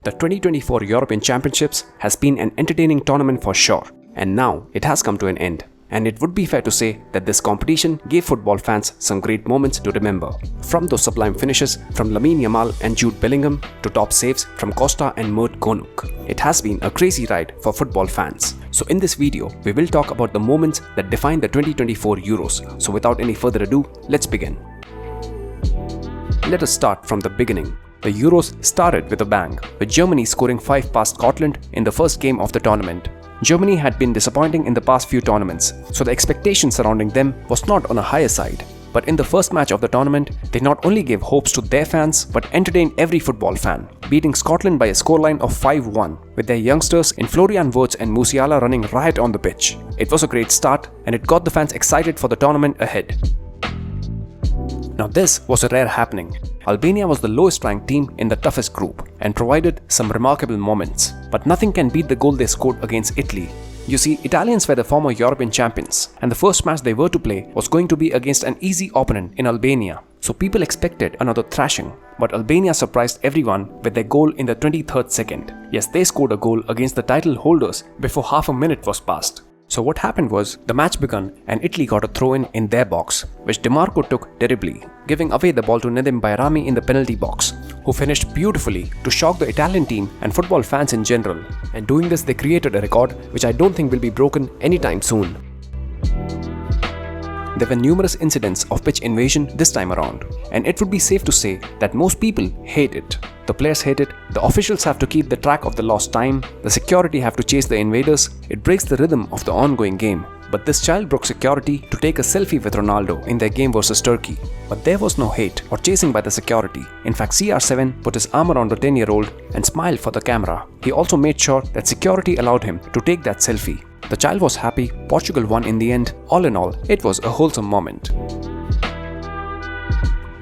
The 2024 European Championships has been an entertaining tournament for sure, and now it has come to an end. And it would be fair to say that this competition gave football fans some great moments to remember. From those sublime finishes from Lamine Yamal and Jude Bellingham to top saves from Costa and Mert. It has been a crazy ride for football fans. So in this video, we will talk about the moments that define the 2024 Euros. So without any further ado, let's begin. Let us start from the beginning. The Euros started with a bang, with Germany scoring 5 past Scotland in the first game of the tournament. Germany had been disappointing in the past few tournaments, so the expectation surrounding them was not on a higher side. But in the first match of the tournament, they not only gave hopes to their fans but entertained every football fan, beating Scotland by a scoreline of 5-1, with their youngsters in Florian Wirtz and Musiala running riot on the pitch. It was a great start, and it got the fans excited for the tournament ahead. Now this was a rare happening. Albania was the lowest ranked team in the toughest group and provided some remarkable moments. But nothing can beat the goal they scored against Italy. You see, Italians were the former European champions, and the first match they were to play was going to be against an easy opponent in Albania. So people expected another thrashing. But Albania surprised everyone with their goal in the 23rd second. Yes, they scored a goal against the title holders before half a minute was passed. So what happened was, the match began and Italy got a throw-in in their box, which DiMarco took terribly, giving away the ball to Nedim Bayrami in the penalty box, who finished beautifully to shock the Italian team and football fans in general. And doing this, they created a record which I don't think will be broken anytime soon. There were numerous incidents of pitch invasion this time around, and it would be safe to say that most people hate it. The players hate it, the officials have to keep the track of the lost time, the security have to chase the invaders. It breaks the rhythm of the ongoing game. But this child broke security to take a selfie with Ronaldo in their game versus Turkey. But there was no hate or chasing by the security. In fact, CR7 put his arm around the 10-year-old and smiled for the camera. He also made sure that security allowed him to take that selfie. The child was happy, Portugal won in the end. All in all, it was a wholesome moment.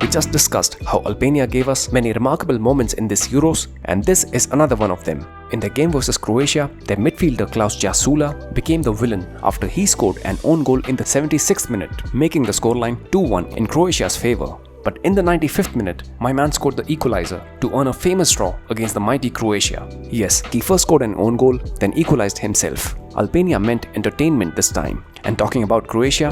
We just discussed how Albania gave us many remarkable moments in this Euros, and this is another one of them. In their game versus Croatia, their midfielder Klaus Jasula became the villain after he scored an own goal in the 76th minute, making the scoreline 2-1 in Croatia's favour. But in the 95th minute, my man scored the equalizer to earn a famous draw against the mighty Croatia. Yes, he first scored an own goal, then equalized himself. Albania meant entertainment this time. And talking about Croatia,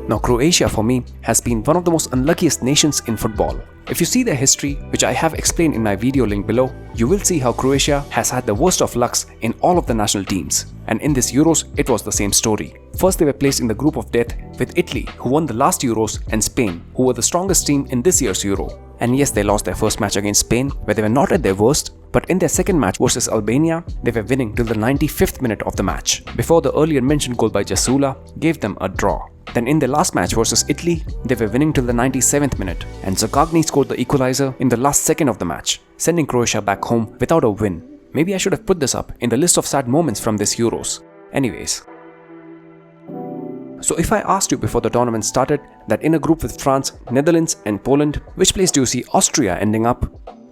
now Croatia for me has been one of the most unluckiest nations in football. If you see their history, which I have explained in my video link below, you will see how Croatia has had the worst of lucks in all of the national teams. And in this Euros, it was the same story. First they were placed in the group of death with Italy, who won the last Euros, and Spain, who were the strongest team in this year's Euro. And yes, they lost their first match against Spain, where they were not at their worst, but in their second match versus Albania, they were winning till the 95th minute of the match, before the earlier mentioned goal by Jasula gave them a draw. Then in their last match versus Italy, they were winning till the 97th minute, and Zagagni scored the equalizer in the last second of the match, sending Croatia back home without a win. Maybe I should have put this up in the list of sad moments from this Euros. Anyways. So if I asked you before the tournament started that in a group with France, Netherlands and Poland, which place do you see Austria ending up?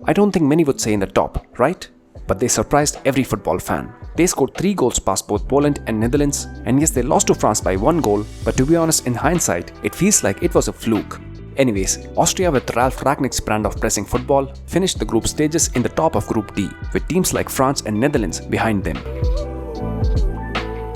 I don't think many would say in the top, right? But they surprised every football fan. They scored 3 goals past both Poland and Netherlands, and yes, they lost to France by 1 goal, but to be honest, in hindsight, it feels like it was a fluke. Anyways, Austria with Ralf Rangnick's brand of pressing football finished the group stages in the top of Group D, with teams like France and Netherlands behind them.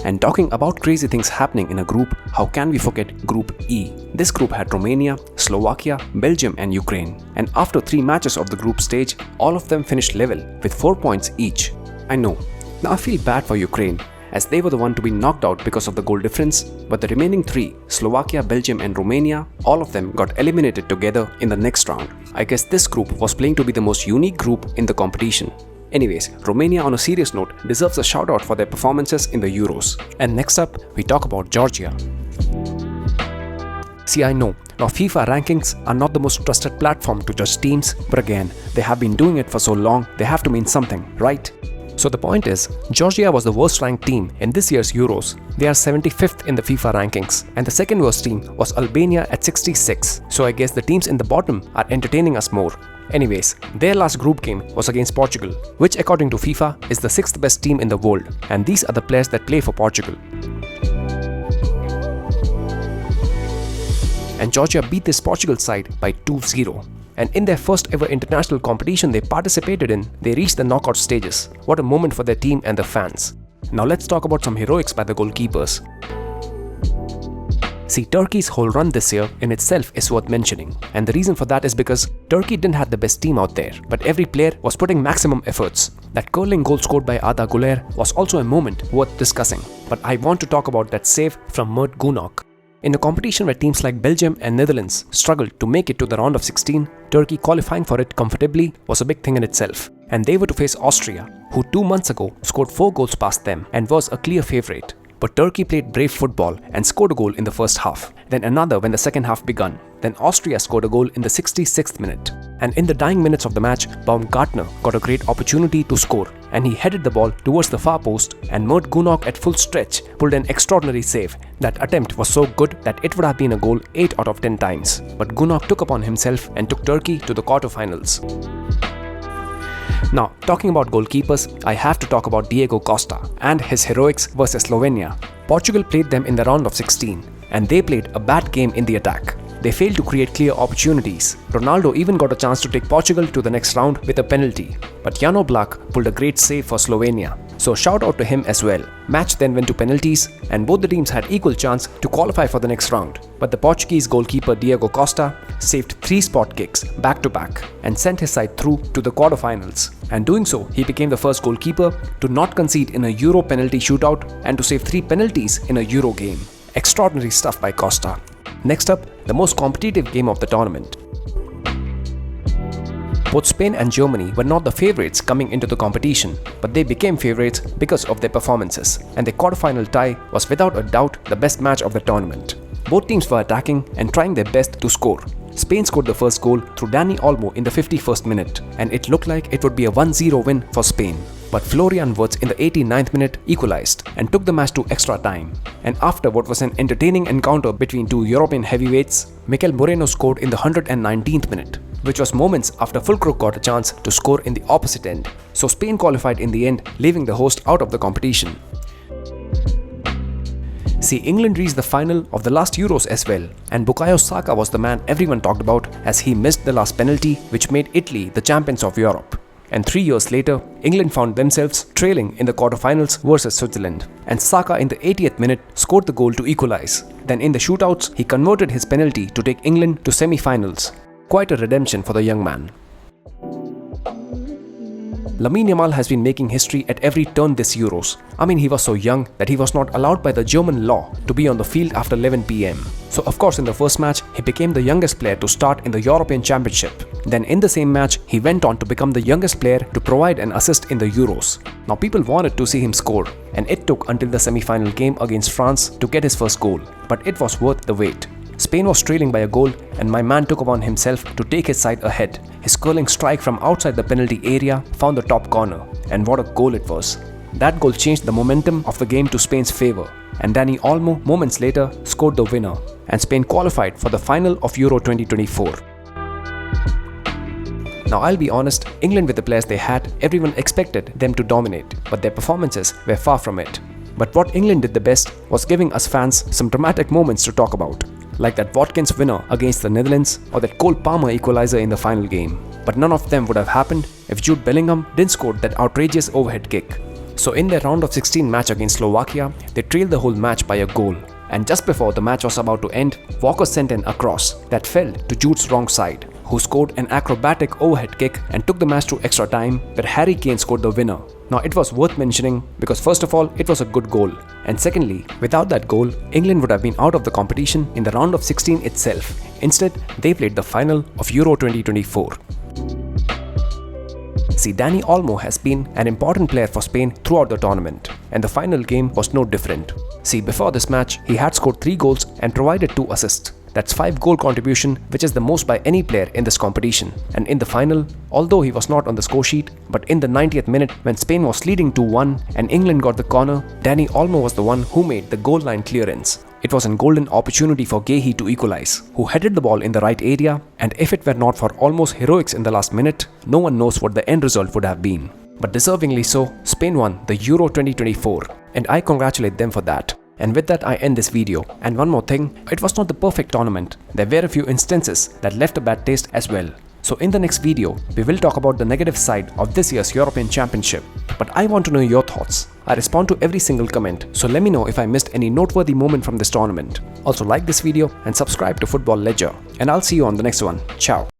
And talking about crazy things happening in a group, how can we forget Group E? This group had Romania, Slovakia, Belgium and Ukraine. And after 3 matches of the group stage, all of them finished level with 4 points each. I know. Now I feel bad for Ukraine, as they were the one to be knocked out because of the goal difference, but the remaining 3, Slovakia, Belgium and Romania, all of them got eliminated together in the next round. I guess this group was playing to be the most unique group in the competition. Anyways, Romania on a serious note deserves a shout out for their performances in the Euros. And next up, we talk about Georgia. See, I know, now FIFA rankings are not the most trusted platform to judge teams, but again, they have been doing it for so long, they have to mean something, right? So the point is, Georgia was the worst ranked team in this year's Euros. They are 75th in the FIFA rankings, and the second worst team was Albania at 66. So I guess the teams in the bottom are entertaining us more. Anyways, their last group game was against Portugal, which according to FIFA is the 6th best team in the world, and these are the players that play for Portugal. And Georgia beat this Portugal side by 2-0. and in their first ever international competition they participated in, they reached the knockout stages. What a moment for their team and the fans. Now let's talk about some heroics by the goalkeepers. See, Turkey's whole run this year in itself is worth mentioning, and the reason for that is because Turkey didn't have the best team out there, but every player was putting maximum efforts. That curling goal scored by Arda Guller was also a moment worth discussing, but I want to talk about that save from Mert Günok. In a competition where teams like Belgium and Netherlands struggled to make it to the round of 16, Turkey qualifying for it comfortably was a big thing in itself, and they were to face Austria, who 2 months ago scored 4 goals past them and was a clear favourite. But Turkey played brave football and scored a goal in the first half, then another when the second half begun. Then Austria scored a goal in the 66th minute. And in the dying minutes of the match, Baumgartner got a great opportunity to score, and he headed the ball towards the far post, and Mert Günok at full stretch pulled an extraordinary save. That attempt was so good that it would have been a goal 8 out of 10 times. But Günok took upon himself and took Turkey to the quarterfinals. Now, talking about goalkeepers, I have to talk about Diego Costa and his heroics versus Slovenia. Portugal played them in the round of 16, and they played a bad game in the attack. They failed to create clear opportunities. Ronaldo even got a chance to take Portugal to the next round with a penalty. But Jan Oblak pulled a great save for Slovenia. So shout out to him as well. Match then went to penalties, and both the teams had equal chance to qualify for the next round. But the Portuguese goalkeeper Diego Costa saved 3 spot kicks back to back and sent his side through to the quarterfinals. And doing so, he became the first goalkeeper to not concede in a Euro penalty shootout and to save 3 penalties in a Euro game. Extraordinary stuff by Costa. Next up, the most competitive game of the tournament. Both Spain and Germany were not the favourites coming into the competition, but they became favourites because of their performances, and the quarterfinal tie was without a doubt the best match of the tournament. Both teams were attacking and trying their best to score. Spain scored the first goal through Dani Olmo in the 51st minute, and it looked like it would be a 1-0 win for Spain. But Florian Wirtz in the 89th minute equalized and took the match to extra time. And after what was an entertaining encounter between 2 European heavyweights, Mikel Moreno scored in the 119th minute, which was moments after Fulkrug got a chance to score in the opposite end. So Spain qualified in the end, leaving the host out of the competition. See, England reached the final of the last Euros as well, and Bukayo Saka was the man everyone talked about as he missed the last penalty which made Italy the champions of Europe. And 3 years later, England found themselves trailing in the quarterfinals versus Switzerland, and Saka in the 80th minute scored the goal to equalize. Then in the shootouts, he converted his penalty to take England to semi-finals. Quite a redemption for the young man. Lamine Yamal has been making history at every turn this Euros. I mean, he was so young that he was not allowed by the German law to be on the field after 11 PM. So of course in the first match, he became the youngest player to start in the European Championship. Then in the same match, he went on to become the youngest player to provide an assist in the Euros. Now people wanted to see him score, and it took until the semi-final game against France to get his first goal. But it was worth the wait. Spain was trailing by a goal, and my man took upon himself to take his side ahead. His curling strike from outside the penalty area found the top corner, and what a goal it was. That goal changed the momentum of the game to Spain's favour, and Dani Olmo moments later scored the winner, and Spain qualified for the final of Euro 2024. Now I'll be honest, England with the players they had, everyone expected them to dominate, but their performances were far from it. But what England did the best was giving us fans some dramatic moments to talk about, like that Watkins winner against the Netherlands or that Cole Palmer equalizer in the final game. But none of them would have happened if Jude Bellingham didn't score that outrageous overhead kick. So in their round of 16 match against Slovakia, they trailed the whole match by a goal. And just before the match was about to end, Walker sent an across that fell to Jude's wrong side, who scored an acrobatic overhead kick and took the match to extra time, where Harry Kane scored the winner. Now it was worth mentioning because first of all, it was a good goal, and secondly, without that goal, England would have been out of the competition in the round of 16 itself. Instead, they played the final of Euro 2024. See, Dani Olmo has been an important player for Spain throughout the tournament, and the final game was no different. See, before this match, he had scored 3 goals and provided 2 assists. That's 5 goal contribution, which is the most by any player in this competition. And in the final, although he was not on the score sheet, but in the 90th minute when Spain was leading 2-1 and England got the corner, Dani Olmo was the one who made the goal line clearance. It was a golden opportunity for Guehi to equalize, who headed the ball in the right area, and if it were not for almost heroics in the last minute, no one knows what the end result would have been. But deservingly so, Spain won the Euro 2024, and I congratulate them for that. And with that, I end this video. And one more thing, it was not the perfect tournament. There were a few instances that left a bad taste as well. So in the next video, we will talk about the negative side of this year's European Championship. But I want to know your thoughts. I respond to every single comment, so let me know if I missed any noteworthy moment from this tournament. Also like this video and subscribe to Football Ledger. And I'll see you on the next one. Ciao.